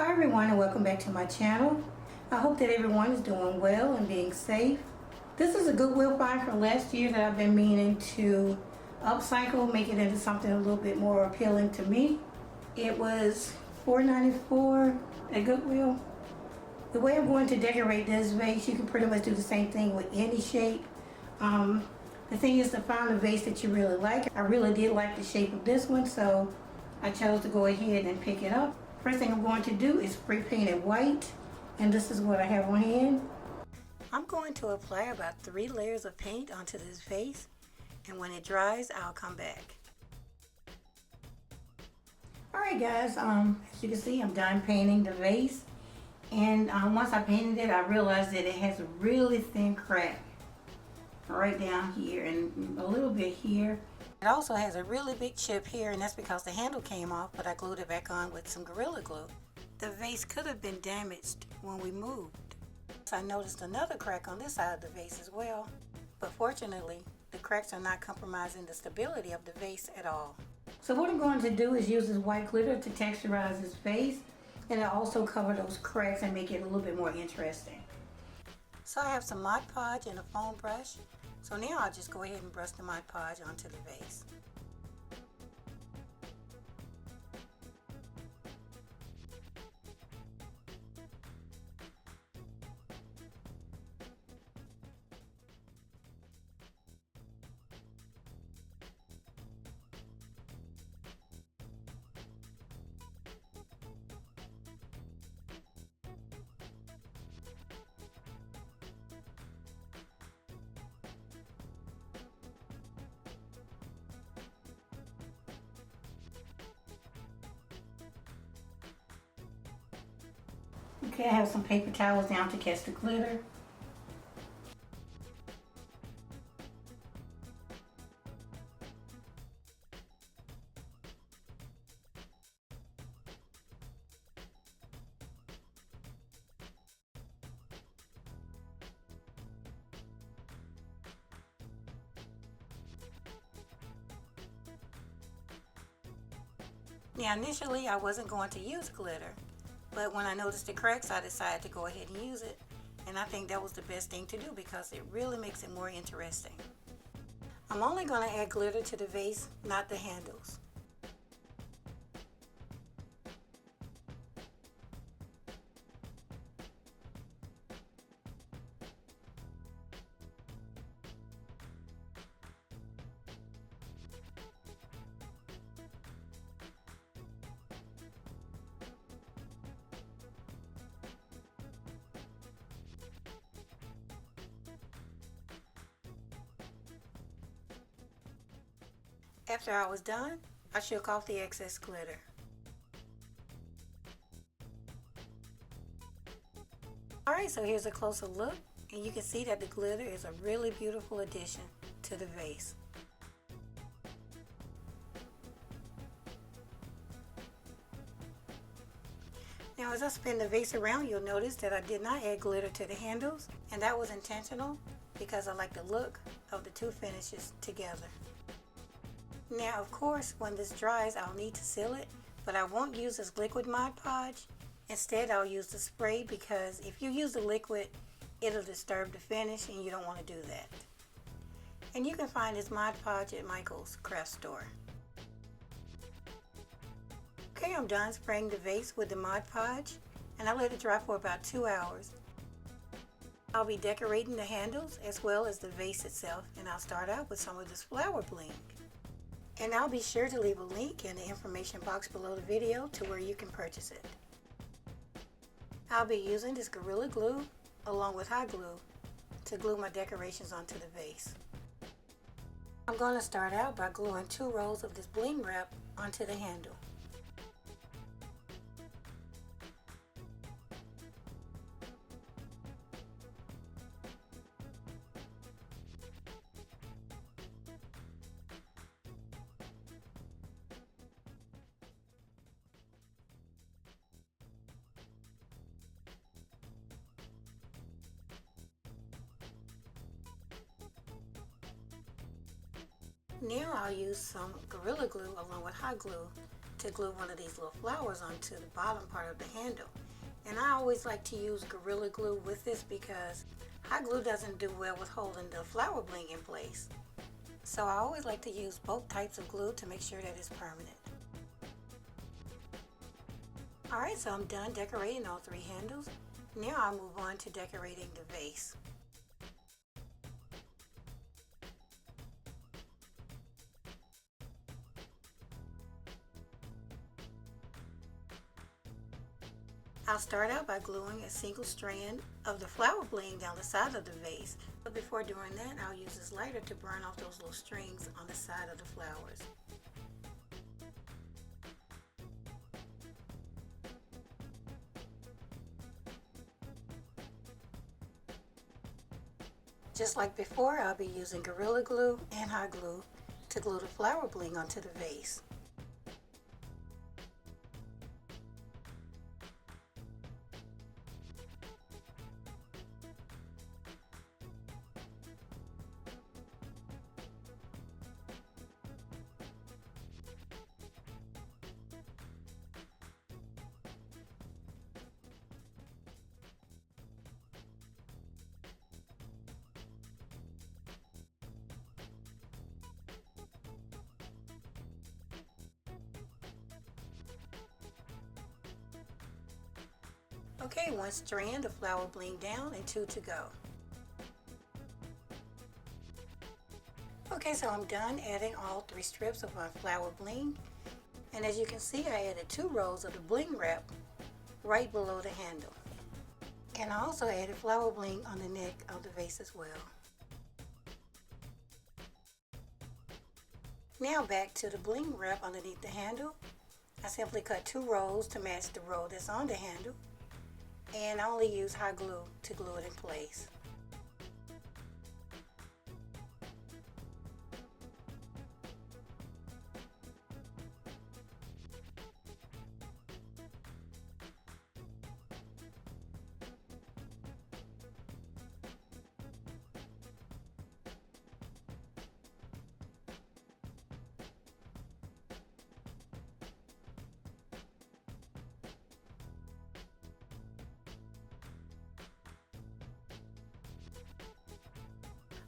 Hi everyone, and welcome back to my channel. I hope that everyone is doing well and being safe. This is a Goodwill find from last year that I've been meaning to upcycle, make it into something a little bit more appealing to me. It was $4.94 at Goodwill. The way I'm going to decorate this vase, you can pretty much do the same thing with any shape. The thing is to find a vase that you really like. I really did like the shape of this one, so I chose to go ahead and pick it up. First thing I'm going to do is spray paint it white, and this is what I have on hand. I'm going to apply about 3 layers of paint onto this vase, and when it dries, I'll come back. Alright guys, as you can see, I'm done painting the vase, and once I painted it, I realized that it has a really thin crack right down here and a little bit here. It also has a really big chip here, and that's because the handle came off, but I glued it back on with some Gorilla Glue. The vase could have been damaged when we moved. So I noticed another crack on this side of the vase as well, but fortunately the cracks are not compromising the stability of the vase at all. So what I'm going to do is use this white glitter to texturize this vase, and it'll also cover those cracks and make it a little bit more interesting. So I have some Mod Podge and a foam brush. So now I'll just go ahead and brush the Mod Podge onto the vase. Okay, I have some paper towels down to catch the glitter. Now initially I wasn't going to use glitter, but when I noticed the cracks, I decided to go ahead and use it. And I think that was the best thing to do because it really makes it more interesting. I'm only going to add glitter to the vase, not the handles. After I was done, I shook off the excess glitter. Alright, so here's a closer look, and you can see that the glitter is a really beautiful addition to the vase. Now as I spin the vase around, you'll notice that I did not add glitter to the handles, and that was intentional because I like the look of the two finishes together. Now of course when this dries I'll need to seal it, but I won't use this liquid Mod Podge. Instead I'll use the spray because if you use the liquid it'll disturb the finish and you don't want to do that. And you can find this Mod Podge at Michael's craft store. Okay, I'm done spraying the vase with the Mod Podge, and I let it dry for about 2 hours. I'll be decorating the handles as well as the vase itself, and I'll start out with some of this flower bling. And I'll be sure to leave a link in the information box below the video to where you can purchase it. I'll be using this Gorilla Glue along with hot glue to glue my decorations onto the vase. I'm going to start out by gluing 2 rolls of this bling wrap onto the handle. Now I'll use some Gorilla Glue along with hot glue to glue one of these little flowers onto the bottom part of the handle. And I always like to use Gorilla Glue with this because hot glue doesn't do well with holding the flower bling in place. So I always like to use both types of glue to make sure that it's permanent. Alright, so I'm done decorating all three handles. Now I'll move on to decorating the vase. I'll start out by gluing a single strand of the flower bling down the side of the vase. But before doing that, I'll use this lighter to burn off those little strings on the side of the flowers. Just like before, I'll be using Gorilla Glue and hot glue to glue the flower bling onto the vase. Okay, one strand of flower bling down and two to go. Okay, so I'm done adding all three strips of my flower bling. And as you can see, I added 2 rows of the bling wrap right below the handle. And I also added flower bling on the neck of the vase as well. Now back to the bling wrap underneath the handle. I simply cut 2 rows to match the row that's on the handle. And I only use hot glue to glue it in place.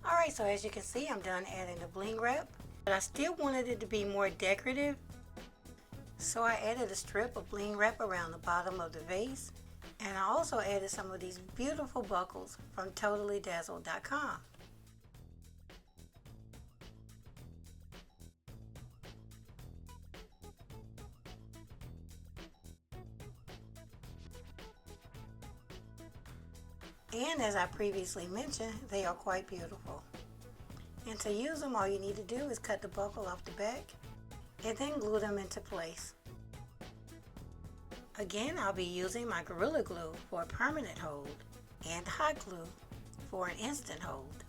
Alright, so as you can see, I'm done adding the bling wrap, but I still wanted it to be more decorative, so I added a strip of bling wrap around the bottom of the vase, and I also added some of these beautiful buckles from totallydazzled.com. And as I previously mentioned, they are quite beautiful. And to use them, all you need to do is cut the buckle off the back and then glue them into place. Again, I'll be using my Gorilla Glue for a permanent hold and hot glue for an instant hold.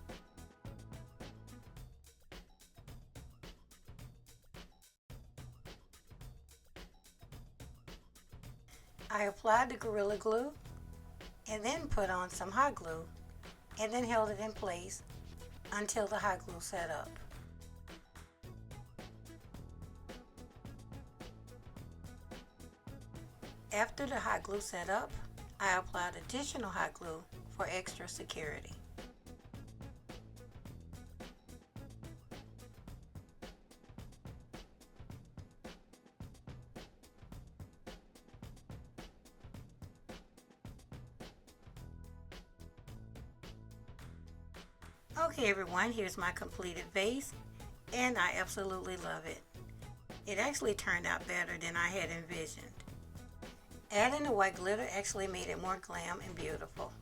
I applied the Gorilla Glue and then put on some hot glue and then held it in place until the hot glue set up. After the hot glue set up, I applied additional hot glue for extra security. Okay everyone, here's my completed vase, and I absolutely love it. It actually turned out better than I had envisioned. Adding the white glitter actually made it more glam and beautiful.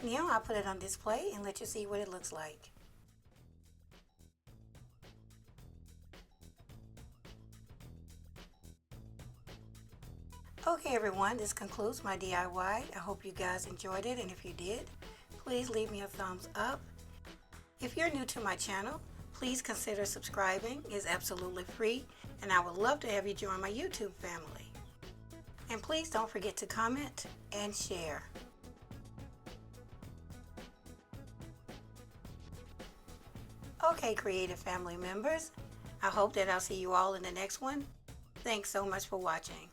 Now I'll put it on display and let you see what it looks like. Okay everyone, this concludes my DIY. I hope you guys enjoyed it, and if you did, please leave me a thumbs up. If you're new to my channel, please consider subscribing. It's absolutely free, and I would love to have you join my YouTube family. And please don't forget to comment and share. Okay, creative family members, I hope that I'll see you all in the next one. Thanks so much for watching.